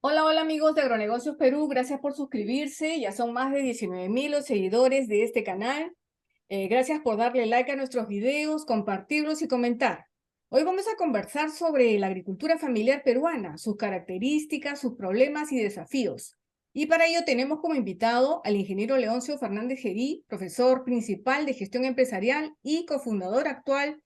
Hola, hola amigos de Agronegocios Perú, gracias por suscribirse, ya son más de 19.000 los seguidores de este canal. Gracias por darle like a nuestros videos, compartirlos y comentar. Hoy vamos a conversar sobre la agricultura familiar peruana, sus características, sus problemas y desafíos. Y para ello tenemos como invitado al ingeniero Leoncio Fernández Gerí, profesor principal de gestión empresarial y cofundador actual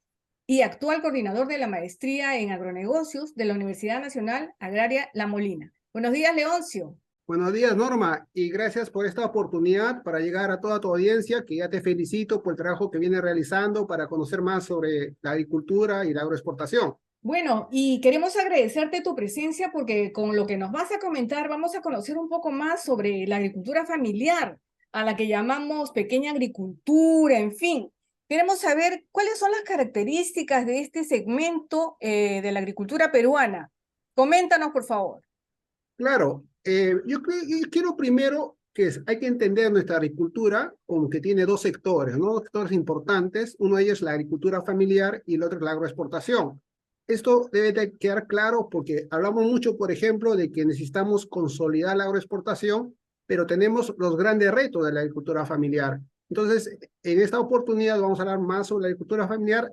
coordinador de la maestría en agronegocios de la Universidad Nacional Agraria La Molina. Buenos días, Leoncio. Buenos días, Norma, y gracias por esta oportunidad para llegar a toda tu audiencia, que ya te felicito por el trabajo que viene realizando para conocer más sobre la agricultura y la agroexportación. Bueno, y queremos agradecerte tu presencia porque con lo que nos vas a comentar vamos a conocer un poco más sobre la agricultura familiar, a la que llamamos pequeña agricultura, en fin. Queremos saber cuáles son las características de este segmento de la agricultura peruana. Coméntanos, por favor. Claro, yo quiero primero hay que entender nuestra agricultura como que tiene dos sectores, ¿no? Dos sectores importantes. Uno de ellos es la agricultura familiar y el otro es la agroexportación. Esto debe de quedar claro porque hablamos mucho, por ejemplo, de que necesitamos consolidar la agroexportación, pero tenemos los grandes retos de la agricultura familiar. Entonces, en esta oportunidad vamos a hablar más sobre la agricultura familiar,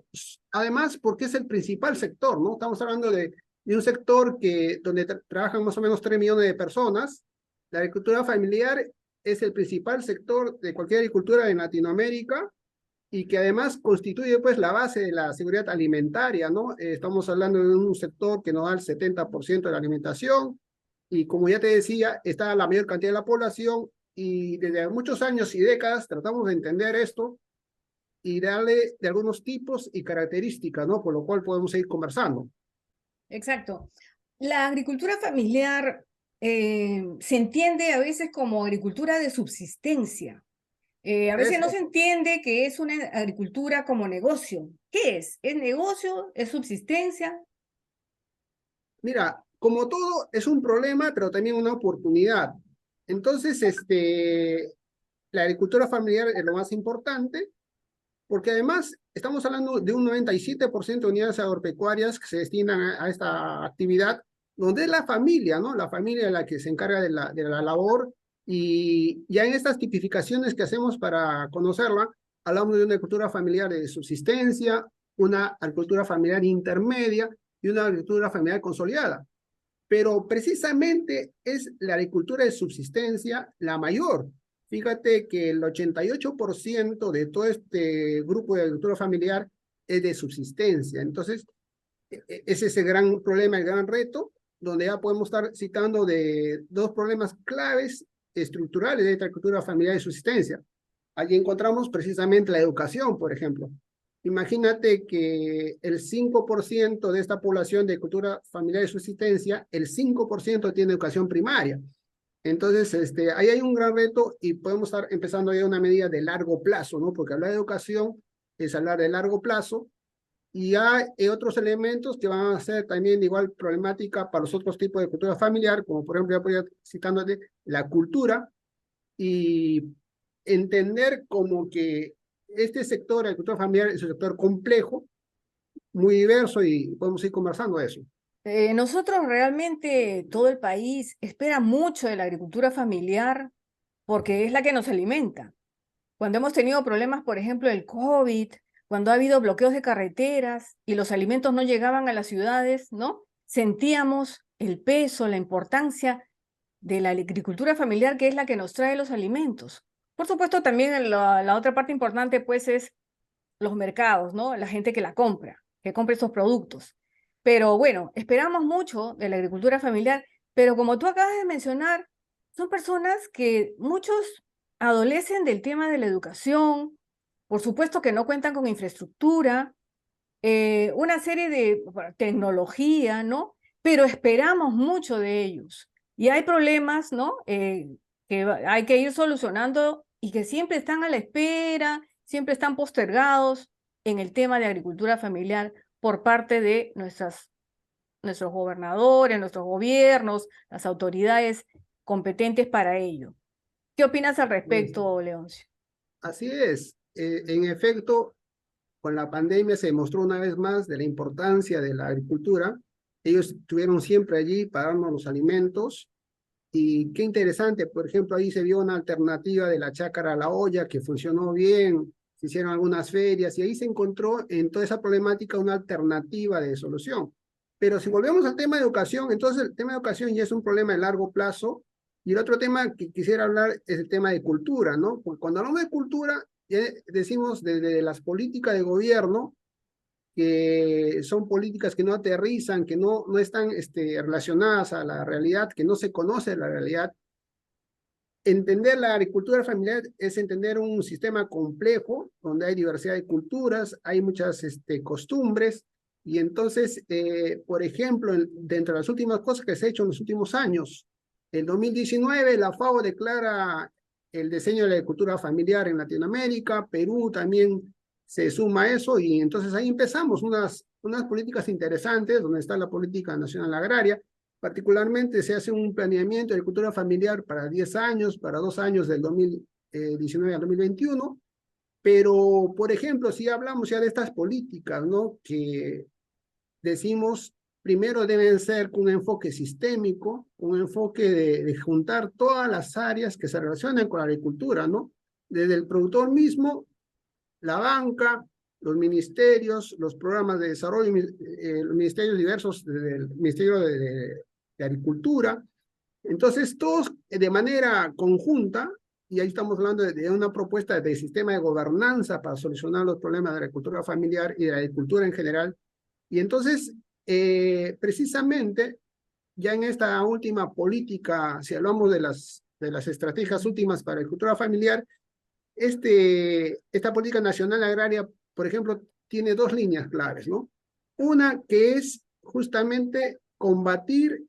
además porque es el principal sector, ¿no? Estamos hablando de un sector donde trabajan más o menos 3 millones de personas. La agricultura familiar es el principal sector de cualquier agricultura en Latinoamérica y que además constituye pues la base de la seguridad alimentaria, ¿no? Estamos hablando de un sector que nos da el 70% de la alimentación y como ya te decía, está la mayor cantidad de la población y desde muchos años y décadas tratamos de entender esto y darle de algunos tipos y características, ¿no? Por lo cual podemos seguir conversando. Exacto. La agricultura familiar se entiende a veces como agricultura de subsistencia. A veces no Eso. se entiende que es una agricultura como negocio. ¿Qué es? ¿Es negocio? ¿Es subsistencia? Mira, como todo es un problema, pero también una oportunidad. Entonces, la agricultura familiar es lo más importante, porque además estamos hablando de un 97% de unidades agropecuarias que se destinan a esta actividad, donde es la familia, ¿no? La familia la que se encarga de la labor, y ya en estas tipificaciones que hacemos para conocerla, hablamos de una agricultura familiar de subsistencia, una agricultura familiar intermedia y una agricultura familiar consolidada. Pero precisamente es la agricultura de subsistencia la mayor. Fíjate que el 88% de todo este grupo de agricultura familiar es de subsistencia. Entonces, es ese gran problema, el gran reto, donde ya podemos estar citando de dos problemas claves estructurales de esta agricultura familiar de subsistencia. Allí encontramos precisamente la educación, por ejemplo. Imagínate que el 5% de esta población de cultura familiar de subsistencia, el 5% tiene educación primaria. Entonces, ahí hay un gran reto y podemos estar empezando ya una medida de largo plazo, ¿no? Porque hablar de educación es hablar de largo plazo y hay otros elementos que van a ser también igual problemática para los otros tipos de cultura familiar, como por ejemplo, ya podría citándote la cultura, y entender como que este sector, la agricultura familiar, es un sector complejo, muy diverso y podemos ir conversando de eso. Nosotros realmente, todo el país espera mucho de la agricultura familiar porque es la que nos alimenta. Cuando hemos tenido problemas, por ejemplo, el COVID, cuando ha habido bloqueos de carreteras y los alimentos no llegaban a las ciudades, ¿no? Sentíamos el peso, la importancia de la agricultura familiar, que es la que nos trae los alimentos. Por supuesto, también la otra parte importante, pues, es los mercados, ¿no? La gente que compra estos productos. Pero bueno, esperamos mucho de la agricultura familiar, pero como tú acabas de mencionar, son personas que muchos adolecen del tema de la educación, por supuesto que no cuentan con infraestructura, una serie de bueno, tecnología, ¿no? Pero esperamos mucho de ellos. Y hay problemas, ¿no? Hay que ir solucionando y que siempre están a la espera, siempre están postergados en el tema de agricultura familiar por parte de nuestros gobernadores, nuestros gobiernos, las autoridades competentes para ello. ¿Qué opinas al respecto, Leoncio? Así es. En efecto, con la pandemia se demostró una vez más de la importancia de la agricultura. Ellos estuvieron siempre allí para darnos los alimentos Y qué interesante, por ejemplo, ahí se vio una alternativa de la chácara a la olla que funcionó bien, se hicieron algunas ferias y ahí se encontró en toda esa problemática una alternativa de solución. Pero si volvemos al tema de educación, entonces el tema de educación ya es un problema de largo plazo. Y el otro tema que quisiera hablar es el tema de cultura, ¿no? Porque cuando hablamos de cultura, ya decimos desde las políticas de gobierno, que son políticas que no aterrizan, que no están relacionadas a la realidad, que no se conoce la realidad. Entender la agricultura familiar es entender un sistema complejo donde hay diversidad de culturas, hay muchas costumbres, y entonces, por ejemplo, dentro de las últimas cosas que se ha hecho en los últimos años, en 2019 la FAO declara el diseño de la agricultura familiar en Latinoamérica, Perú también se suma a eso, y entonces ahí empezamos unas políticas interesantes, donde está la política nacional agraria. Particularmente se hace un planeamiento de agricultura familiar para 10 años, para 2 años del 2019 al 2021, pero, por ejemplo, si hablamos ya de estas políticas, ¿no? Que decimos, primero deben ser con un enfoque sistémico, un enfoque de juntar todas las áreas que se relacionan con la agricultura, ¿no? Desde el productor mismo, la banca, los ministerios, los programas de desarrollo, los ministerios diversos del Ministerio de Agricultura. Entonces, todos de manera conjunta, y ahí estamos hablando de una propuesta de sistema de gobernanza para solucionar los problemas de la agricultura familiar y de la agricultura en general. Y entonces, precisamente, ya en esta última política, si hablamos de las estrategias últimas para la agricultura familiar, esta política nacional agraria, por ejemplo, tiene dos líneas claves, ¿no? Una que es justamente combatir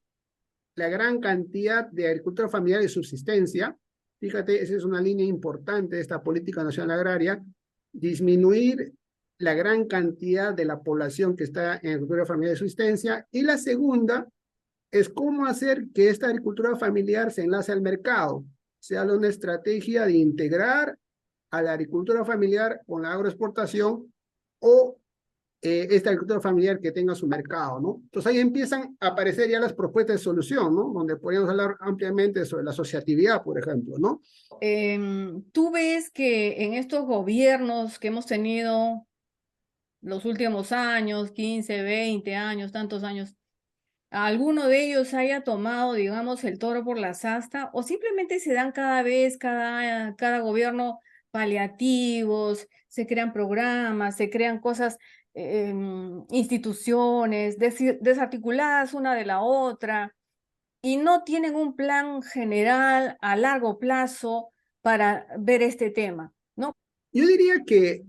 la gran cantidad de agricultura familiar de subsistencia. Fíjate, esa es una línea importante de esta política nacional agraria, disminuir la gran cantidad de la población que está en agricultura familiar de subsistencia. Y la segunda es cómo hacer que esta agricultura familiar se enlace al mercado, sea una estrategia de integrar a la agricultura familiar con la agroexportación o esta agricultura familiar que tenga su mercado, ¿no? Entonces ahí empiezan a aparecer ya las propuestas de solución, ¿no? Donde podríamos hablar ampliamente sobre la asociatividad, por ejemplo, ¿no? Tú ves que en estos gobiernos que hemos tenido los últimos años, 15, 20 años, tantos años, ¿alguno de ellos haya tomado, digamos, el toro por la asta o simplemente se dan cada vez, cada gobierno paliativos, se crean programas, se crean cosas, instituciones desarticuladas una de la otra y no tienen un plan general a largo plazo para ver este tema, ¿no? Yo diría que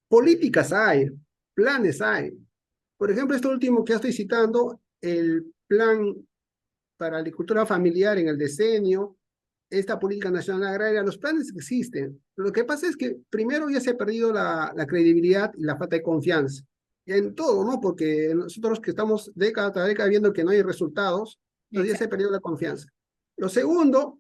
políticas hay, planes hay. Por ejemplo, esto último que ya estoy citando, el plan para la agricultura familiar en el decenio, esta política nacional agraria, los planes existen. Lo que pasa es que primero ya se ha perdido la credibilidad y la falta de confianza. Y en todo, ¿no? Porque nosotros que estamos década tras década viendo que no hay resultados, entonces ya se ha Exacto. perdido la confianza. Lo segundo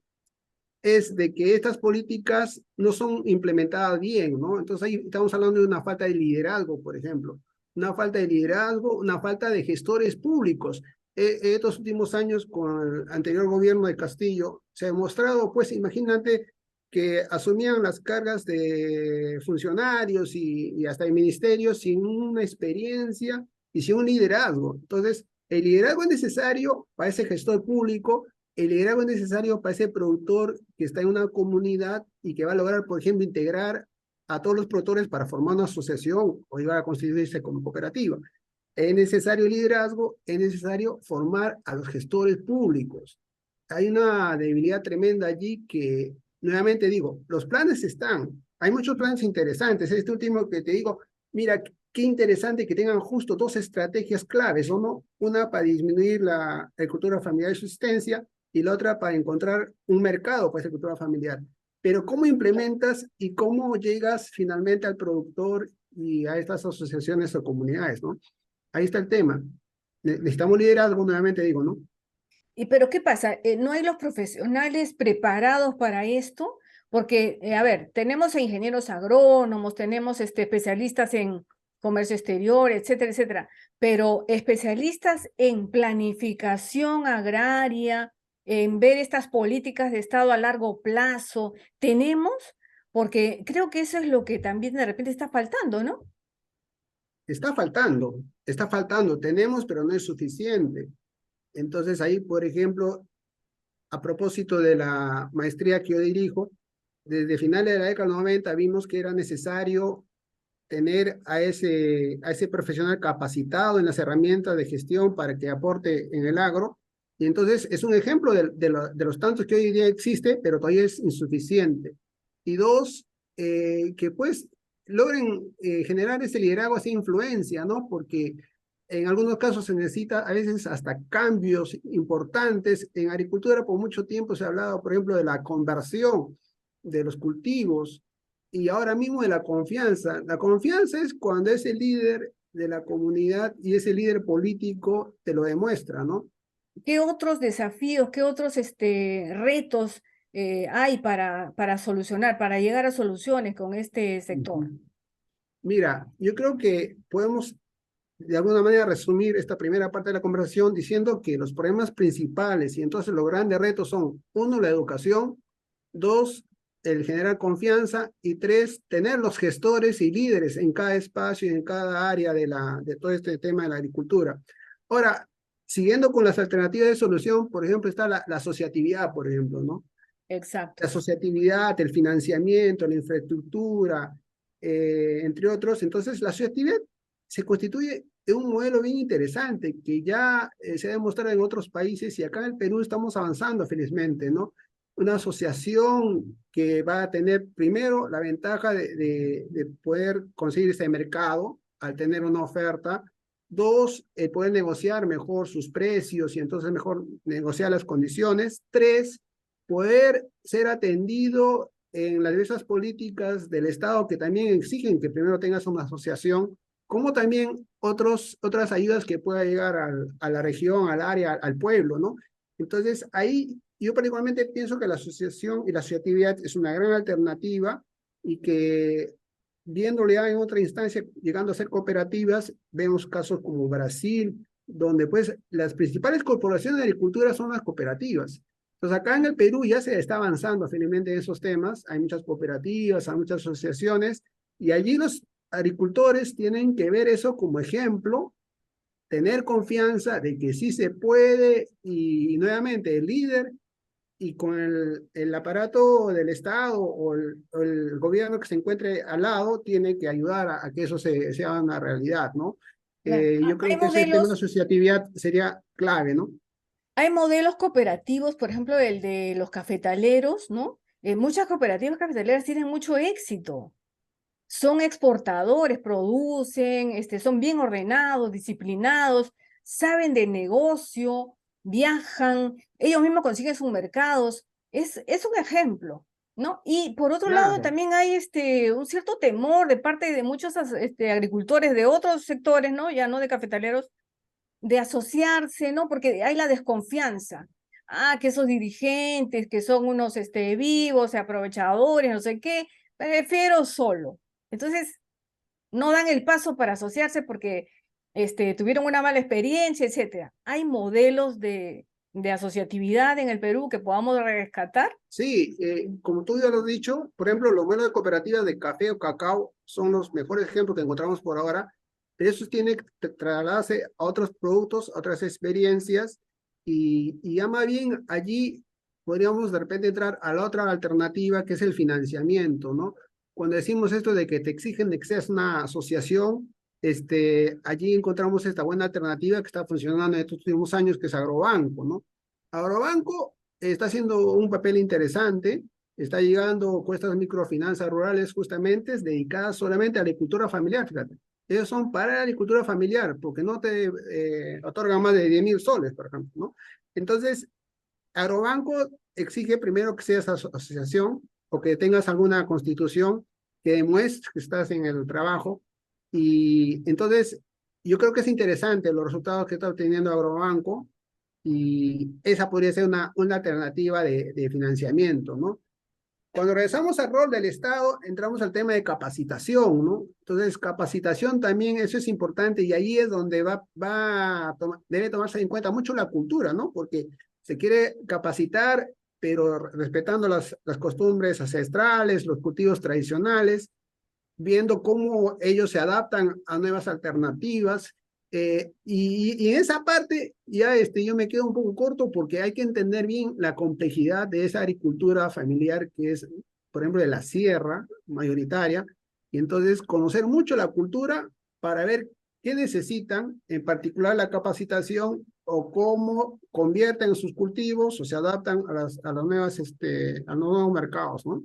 es de que estas políticas no son implementadas bien, ¿no? Entonces ahí estamos hablando de una falta de liderazgo, por ejemplo, una falta de liderazgo, una falta de gestores públicos. Estos últimos años con el anterior gobierno de Castillo se ha demostrado, pues imagínate que asumían las cargas de funcionarios y hasta de ministerios sin una experiencia y sin un liderazgo. Entonces, el liderazgo es necesario para ese gestor público, el liderazgo es necesario para ese productor que está en una comunidad y que va a lograr, por ejemplo, integrar a todos los productores para formar una asociación o llegar a constituirse como cooperativa. Es necesario liderazgo, es necesario formar a los gestores públicos. Hay una debilidad tremenda allí que, nuevamente digo, los planes están, hay muchos planes interesantes. Este último que te digo, mira, qué interesante que tengan justo dos estrategias claves, ¿no? Una para disminuir la agricultura familiar de subsistencia y la otra para encontrar un mercado para esa agricultura familiar. Pero ¿cómo implementas y cómo llegas finalmente al productor y a estas asociaciones o comunidades, ¿no? Ahí está el tema. Necesitamos liderazgo, nuevamente digo, ¿no? Pero ¿qué pasa? ¿No hay los profesionales preparados para esto? Porque, a ver, tenemos a ingenieros agrónomos, tenemos especialistas en comercio exterior, etcétera, etcétera, pero especialistas en planificación agraria, en ver estas políticas de Estado a largo plazo? ¿Tenemos? Porque creo que eso es lo que también de repente está faltando, ¿no? Está faltando, tenemos, pero no es suficiente. Entonces ahí, por ejemplo, a propósito de la maestría que yo dirijo, desde finales de la década de los 90 vimos que era necesario tener a ese profesional capacitado en las herramientas de gestión para que aporte en el agro. Y entonces es un ejemplo de los tantos que hoy en día existe, pero todavía es insuficiente. Y dos, que pues logren generar ese liderazgo, esa influencia, ¿no? Porque en algunos casos se necesita a veces hasta cambios importantes. En agricultura por mucho tiempo se ha hablado, por ejemplo, de la conversión de los cultivos y ahora mismo de la confianza. La confianza es cuando ese líder de la comunidad y ese líder político te lo demuestra, ¿no? ¿Qué otros desafíos, qué otros retos hay para solucionar, para llegar a soluciones con este sector? Mira, yo creo que podemos de alguna manera resumir esta primera parte de la conversación diciendo que los problemas principales y entonces los grandes retos son, uno, la educación, dos, el generar confianza y tres, tener los gestores y líderes en cada espacio y en cada área de todo este tema de la agricultura. Ahora, siguiendo con las alternativas de solución, por ejemplo, está la asociatividad, por ejemplo, ¿no? La Exacto. asociatividad, el financiamiento, la infraestructura, entre otros. Entonces, la asociatividad se constituye de un modelo bien interesante que ya se ha demostrado en otros países y acá en el Perú estamos avanzando felizmente, ¿no? Una asociación que va a tener primero la ventaja de poder conseguir ese mercado al tener una oferta. Dos, poder negociar mejor sus precios y entonces mejor negociar las condiciones. Tres, poder ser atendido en las diversas políticas del Estado que también exigen que primero tengas una asociación, como también otras ayudas que pueda llegar a la región, al área, al pueblo, ¿no? Entonces, ahí yo particularmente pienso que la asociación y la asociatividad es una gran alternativa y que viéndole ya en otra instancia, llegando a ser cooperativas, vemos casos como Brasil, donde pues las principales corporaciones de agricultura son las cooperativas. Entonces acá en el Perú ya se está avanzando finalmente en esos temas, hay muchas cooperativas, hay muchas asociaciones, y allí los agricultores tienen que ver eso como ejemplo, tener confianza de que sí se puede, y nuevamente el líder y con el aparato del Estado o el gobierno que se encuentre al lado tiene que ayudar a que eso se haga una realidad, ¿no? Claro. Yo Hay creo que ese tema de modelos, asociatividad sería clave, ¿no? hay modelos cooperativos, por ejemplo, el de los cafetaleros, ¿no? Muchas cooperativas cafetaleras tienen mucho éxito. Son exportadores, producen, son bien ordenados, disciplinados, saben de negocio, viajan, ellos mismos consiguen sus mercados. Es un ejemplo, ¿no? Y por otro lado, Claro. también hay un cierto temor de parte de muchos agricultores de otros sectores, ¿no? Ya no de cafetaleros, de asociarse, ¿no? Porque hay la desconfianza. Ah, que esos dirigentes, que son unos vivos, aprovechadores, no sé qué, prefiero solo. Entonces, no dan el paso para asociarse porque tuvieron una mala experiencia, etcétera. ¿Hay modelos de asociatividad en el Perú que podamos rescatar? Sí, como tú ya lo has dicho, por ejemplo, los modelos de cooperativas de café o cacao son los mejores ejemplos que encontramos por ahora, pero eso tiene que trasladarse a otros productos, a otras experiencias, y ya más bien allí podríamos de repente entrar a la otra alternativa que es el financiamiento, ¿no? Cuando decimos esto de que te exigen de que seas una asociación, allí encontramos esta buena alternativa que está funcionando en estos últimos años, que es Agrobanco, ¿no? Agrobanco está haciendo un papel interesante, está llegando con estas microfinanzas rurales justamente dedicadas solamente a la agricultura familiar, fíjate. Ellos son para la agricultura familiar, porque no te otorgan más de 10.000 soles, por ejemplo, ¿no? Entonces, Agrobanco exige primero que seas asociación o que tengas alguna constitución que demuestre que estás en el trabajo. Y entonces, yo creo que es interesante los resultados que está obteniendo Agrobanco y esa podría ser una alternativa de financiamiento, ¿no? Cuando regresamos al rol del Estado, entramos al tema de capacitación, ¿no? Entonces, capacitación también, eso es importante y ahí es donde debe tomarse en cuenta mucho la cultura, ¿no? Porque se quiere capacitar, pero respetando las costumbres ancestrales, los cultivos tradicionales, viendo cómo ellos se adaptan a nuevas alternativas. Y en esa parte ya yo me quedo un poco corto porque hay que entender bien la complejidad de esa agricultura familiar que es, por ejemplo, de la sierra mayoritaria, y entonces conocer mucho la cultura para ver qué necesitan, en particular la capacitación o cómo convierten sus cultivos o se adaptan a las nuevas, a los nuevos mercados, ¿no?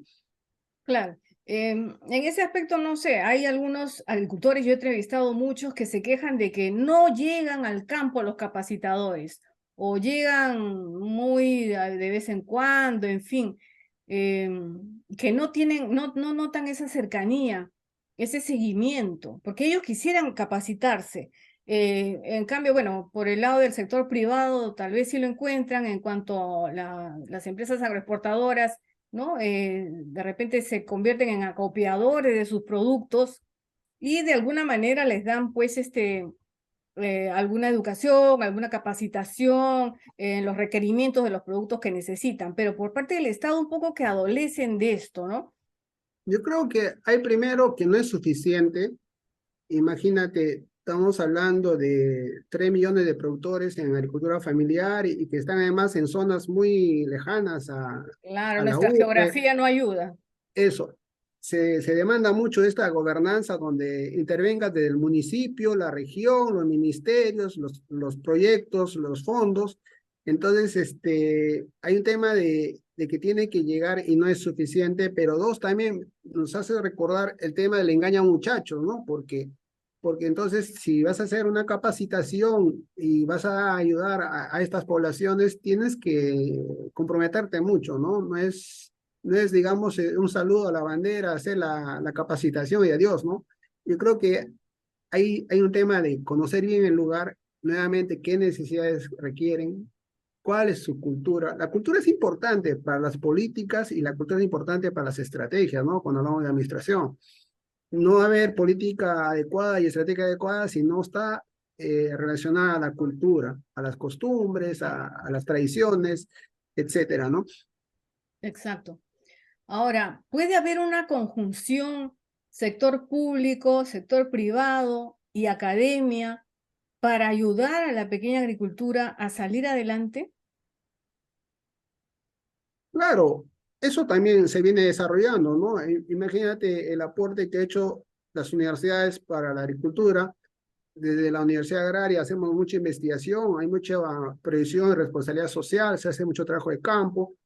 Claro. En ese aspecto, no sé, hay algunos agricultores, yo he entrevistado muchos que se quejan de que no llegan al campo los capacitadores o llegan muy de vez en cuando, en fin, que no tienen, no notan esa cercanía, ese seguimiento, porque ellos quisieran capacitarse. En cambio, bueno, por el lado del sector privado, tal vez sí lo encuentran en cuanto a las empresas agroexportadoras, ¿no? De repente se convierten en acopiadores de sus productos y de alguna manera les dan pues alguna educación, alguna capacitación en los requerimientos de los productos que necesitan, pero por parte del Estado un poco que adolecen de esto, ¿no? Yo creo que hay primero que no es suficiente. Imagínate, estamos hablando de 3 millones de productores en agricultura familiar y que están además en zonas muy lejanas Claro, a la nuestra urbe. geografía no ayuda. Eso, se demanda mucho esta gobernanza donde intervenga desde el municipio, la región, los ministerios, los proyectos, los fondos. Entonces, hay un tema de que tiene que llegar y no es suficiente, pero dos, también nos hace recordar el tema del engaño a muchachos, ¿no? Porque entonces, si vas a hacer una capacitación y vas a ayudar a estas poblaciones, tienes que comprometerte mucho, ¿no? No es, digamos, un saludo a la bandera, hacer la capacitación y adiós, ¿no? Yo creo que hay un tema de conocer bien el lugar, nuevamente, qué necesidades requieren, cuál es su cultura. La cultura es importante para las políticas y la cultura es importante para las estrategias, ¿no? Cuando hablamos de administración. No va a haber política adecuada y estrategia adecuada si no está relacionada a la cultura, a las costumbres, a las tradiciones, etcétera, ¿no? Exacto. Ahora, ¿puede haber una conjunción sector público, sector privado y academia para ayudar a la pequeña agricultura a salir adelante? Claro, eso también se viene desarrollando, ¿no? Imagínate el aporte que ha hecho las universidades para la agricultura. Desde la Universidad Agraria hacemos mucha investigación, hay mucha previsión y responsabilidad social, se hace mucho trabajo de campo,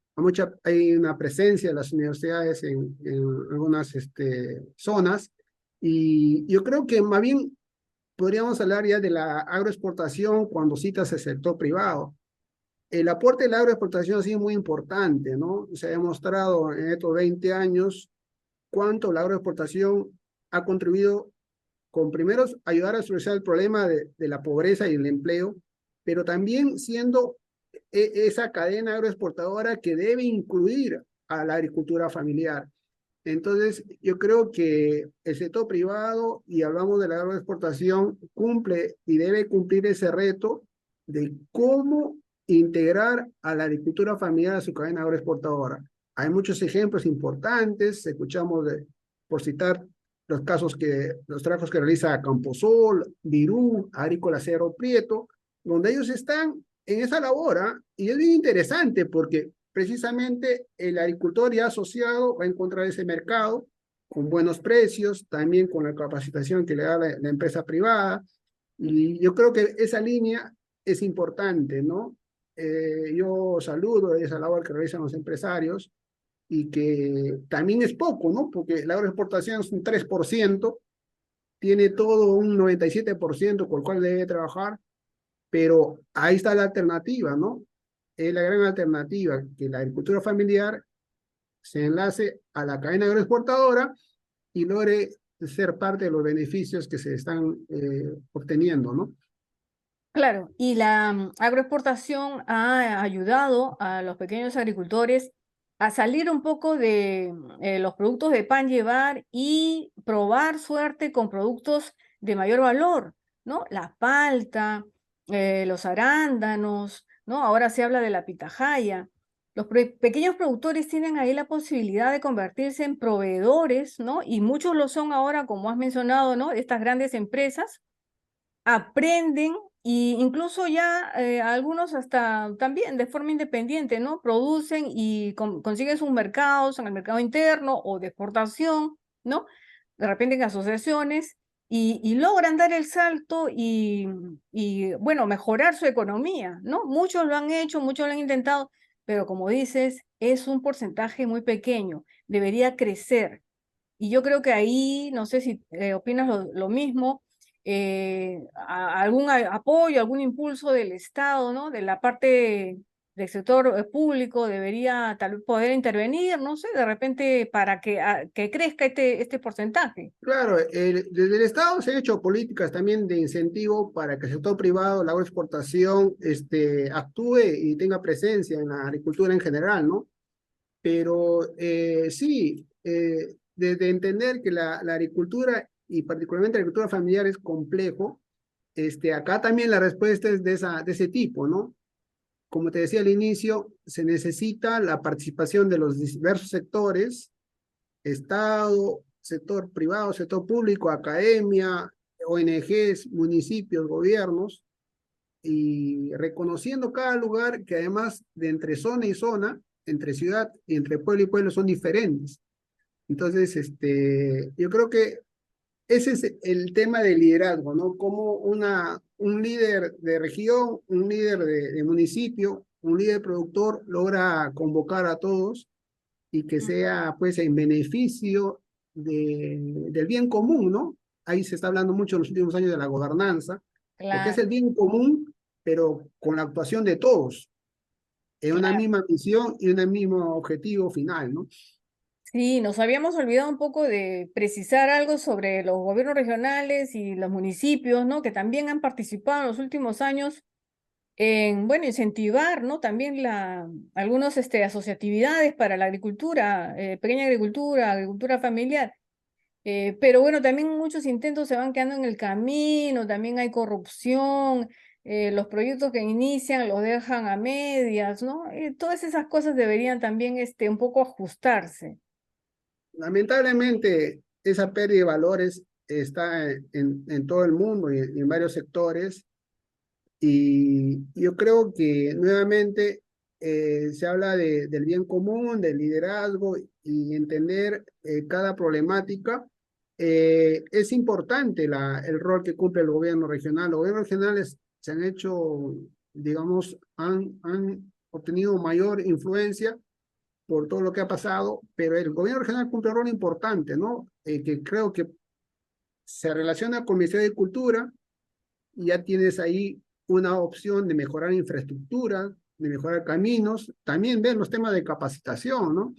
hay una presencia de las universidades en algunas zonas, y yo creo que más bien podríamos hablar ya de la agroexportación cuando citas el sector privado. El aporte de la agroexportación ha sido muy importante, ¿no? Se ha demostrado en estos 20 años cuánto la agroexportación ha contribuido con primero ayudar a solucionar el problema de la pobreza y el empleo, pero también siendo esa cadena agroexportadora que debe incluir a la agricultura familiar. Entonces, yo creo que el sector privado, y hablamos de la agroexportación, cumple y debe cumplir ese reto de cómo integrar a la agricultura familiar a su cadena agroexportadora. Hay muchos ejemplos importantes, escuchamos por citar los trabajos que realiza Camposol, Virú, Agrícola Cerro Prieto, donde ellos están en esa labor, ¿ah? Y es bien interesante porque precisamente el agricultor ya asociado va a encontrar ese mercado con buenos precios, también con la capacitación que le da la empresa privada. Y yo creo que esa línea es importante, ¿no? Yo saludo esa labor que realizan los empresarios y que también es poco, ¿no? Porque la agroexportación es un 3%, tiene todo un 97% con el cual debe trabajar, pero ahí está la alternativa, ¿no? Es la gran alternativa, que la agricultura familiar se enlace a la cadena agroexportadora y logre ser parte de los beneficios que se están obteniendo, ¿no? Claro, y la agroexportación ha ayudado a los pequeños agricultores a salir un poco de los productos de pan llevar y probar suerte con productos de mayor valor, ¿no? La palta, los arándanos, ¿no? Ahora se habla de la pitahaya. Los pequeños productores tienen ahí la posibilidad de convertirse en proveedores, ¿no? Y muchos lo son ahora, como has mencionado, ¿no? Estas grandes empresas aprenden e incluso ya algunos hasta también de forma independiente, ¿no? Producen y consiguen sus mercados en el mercado interno o de exportación, ¿no? De repente en asociaciones y logran dar el salto y, bueno, mejorar su economía, ¿no? Muchos lo han hecho, muchos lo han intentado, pero como dices, es un porcentaje muy pequeño, debería crecer. Y yo creo que ahí, no sé si opinas lo mismo, algún apoyo, algún impulso del Estado, ¿no? De la parte del sector público debería tal vez poder intervenir, no sé, de repente para que crezca este porcentaje. Claro, desde el Estado se han hecho políticas también de incentivo para que el sector privado, la agroexportación, actúe y tenga presencia en la agricultura en general, ¿no? Pero sí, desde entender que la agricultura y particularmente la agricultura familiar es complejo, acá también la respuesta es de ese tipo, ¿no? Como te decía al inicio, se necesita la participación de los diversos sectores, Estado, sector privado, sector público, academia, ONGs, municipios, gobiernos, y reconociendo cada lugar que además de entre zona y zona, entre ciudad y entre pueblo y pueblo son diferentes. Entonces, yo creo que ese es el tema del liderazgo, ¿no? Como un líder de región, un líder de municipio, un líder productor logra convocar a todos y que Mm. sea pues en beneficio del bien común, ¿no? Ahí se está hablando mucho en los últimos años de la gobernanza, porque es Claro, el bien común, pero con la actuación de todos, en una claro. misma misión y un mismo objetivo final, ¿no? Sí, nos habíamos olvidado un poco de precisar algo sobre los gobiernos regionales y los municipios, ¿no? Que también han participado en los últimos años en, bueno, incentivar, ¿no? También algunos, asociatividades para la agricultura, pequeña agricultura, agricultura familiar. Pero bueno, también muchos intentos se van quedando en el camino, también hay corrupción, los proyectos que inician los dejan a medias, ¿no? Todas esas cosas deberían también, un poco ajustarse. Lamentablemente, esa pérdida de valores está en todo el mundo y en varios sectores. Y yo creo que nuevamente se habla del bien común, del liderazgo y entender cada problemática. Es importante el rol que cumple el gobierno regional. Los gobiernos regionales se han hecho, digamos, han obtenido mayor influencia por todo lo que ha pasado, pero el gobierno regional cumple un rol importante, ¿no? Que creo que se relaciona con el Ministerio de Cultura y ya tienes ahí una opción de mejorar infraestructura, de mejorar caminos, también ver los temas de capacitación, ¿no?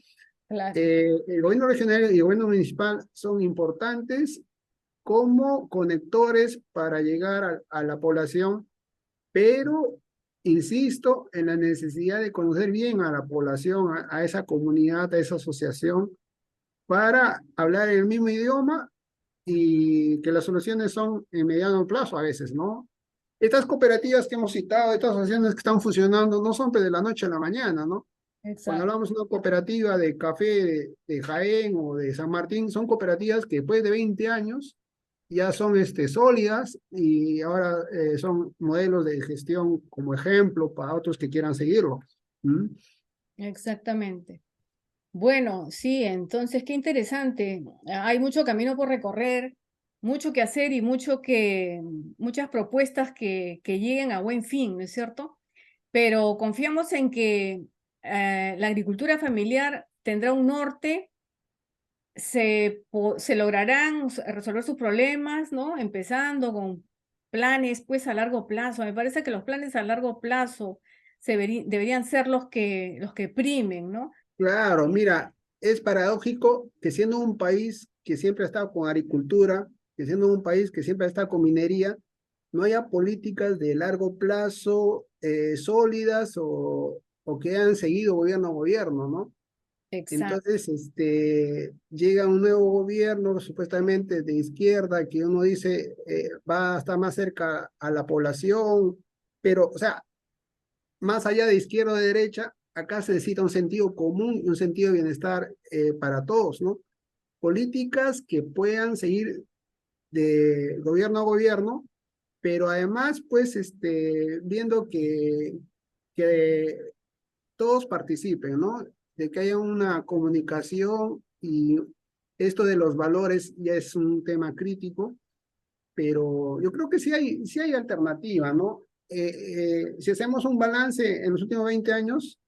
Claro. El gobierno regional y el gobierno municipal son importantes como conectores para llegar a la población, pero insisto en la necesidad de conocer bien a la población, a esa comunidad, a esa asociación, para hablar el mismo idioma y que las soluciones son en mediano plazo a veces, ¿no? Estas cooperativas que hemos citado, estas asociaciones que están funcionando, no son pues, de la noche a la mañana, ¿no? Cuando Exacto. hablamos de una cooperativa de café de Jaén o de San Martín, son cooperativas que después de 20 años ya son sólidas y ahora son modelos de gestión como ejemplo para otros que quieran seguirlo. ¿Mm? Exactamente. Bueno, sí, entonces qué interesante. Hay mucho camino por recorrer, mucho que hacer y muchas propuestas que lleguen a buen fin, ¿no es cierto? Pero confiamos en que la agricultura familiar tendrá un norte, se lograrán resolver sus problemas, ¿no? Empezando con planes, pues, a largo plazo. Me parece que los planes a largo plazo deberían ser los que primen, ¿no? Claro, mira, es paradójico que siendo un país que siempre ha estado con agricultura, que siendo un país que siempre ha estado con minería, no haya políticas de largo plazo sólidas o que han seguido gobierno a gobierno, ¿no? Exacto. Entonces, llega un nuevo gobierno supuestamente de izquierda que uno dice va a estar más cerca a la población, pero, o sea, más allá de izquierda o de derecha, acá se necesita un sentido común y un sentido de bienestar para todos, ¿no? Políticas que puedan seguir de gobierno a gobierno, pero además, pues, viendo que todos participen, ¿no? De que haya una comunicación y esto de los valores ya es un tema crítico, pero yo creo que sí hay alternativa, ¿no? Si hacemos un balance en los últimos 20 años,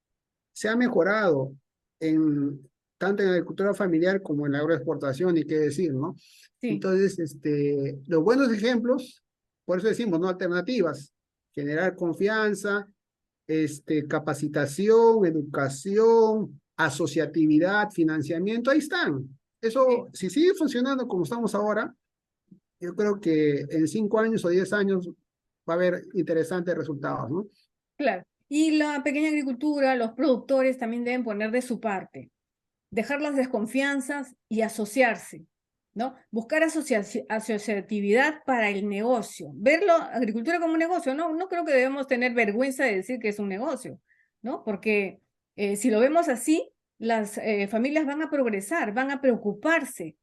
se ha mejorado en, tanto en la agricultura familiar como en la agroexportación, y qué decir, ¿no? Sí. Entonces, los buenos ejemplos, por eso decimos, ¿no? Alternativas, generar confianza, capacitación, educación, asociatividad, financiamiento, ahí están. Sí. Eso, si sigue funcionando como estamos ahora, yo creo que en 5 años o 10 años va a haber interesantes resultados, ¿no? Claro. Y la pequeña agricultura, los productores también deben poner de su parte, dejar las desconfianzas y asociarse, ¿no? Buscar asociatividad para el negocio, verlo, agricultura como un negocio, ¿no? No creo que debemos tener vergüenza de decir que es un negocio, ¿no? Porque si lo vemos así, las familias van a progresar, van a preocuparse,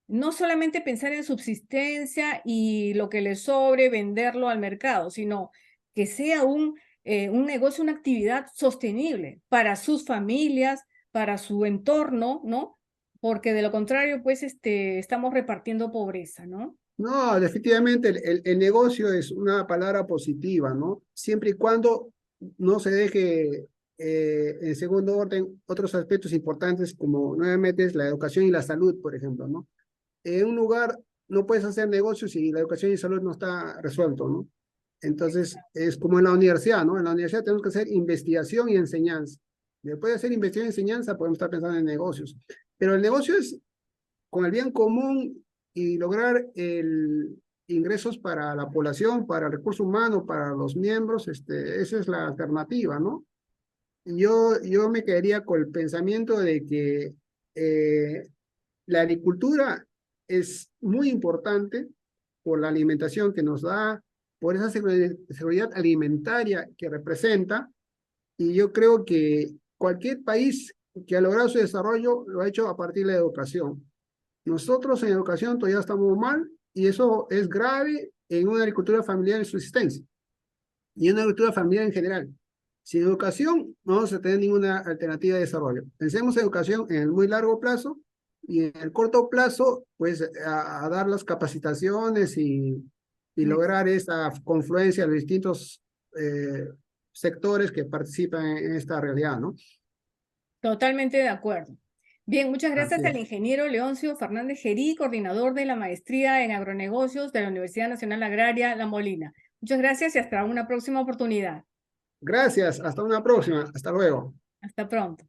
no solamente pensar en subsistencia y lo que les sobre, venderlo al mercado, sino que sea un negocio, una actividad sostenible para sus familias, para su entorno, ¿no? Porque de lo contrario, pues, estamos repartiendo pobreza, ¿no? No, definitivamente el negocio es una palabra positiva, ¿no? Siempre y cuando no se deje en segundo orden otros aspectos importantes como nuevamente es la educación y la salud, por ejemplo, ¿no? En un lugar no puedes hacer negocios si la educación y salud no está resuelto, ¿no? Entonces, es como en la universidad, ¿no? En la universidad tenemos que hacer investigación y enseñanza. Después de hacer investigación y enseñanza, podemos estar pensando en negocios. Pero el negocio es con el bien común y lograr ingresos para la población, para el recurso humano, para los miembros, esa es la alternativa, ¿no? Yo me quedaría con el pensamiento de que la agricultura es muy importante por la alimentación que nos da, por esa seguridad alimentaria que representa, y yo creo que cualquier país que ha logrado su desarrollo lo ha hecho a partir de la educación. Nosotros en educación todavía estamos mal y eso es grave en una agricultura familiar en subsistencia y en una agricultura familiar en general. Sin educación no vamos a tener ninguna alternativa de desarrollo. Pensemos en educación en el muy largo plazo y en el corto plazo, pues a dar las capacitaciones y lograr esa confluencia de los distintos sectores que participan en esta realidad, ¿no? Totalmente de acuerdo. Bien, muchas Así gracias al es. ingeniero Leoncio Fernández Gerí, coordinador de la maestría en agronegocios de la Universidad Nacional Agraria La Molina. Muchas gracias y hasta una próxima oportunidad. Gracias, hasta una próxima, hasta luego. Hasta pronto.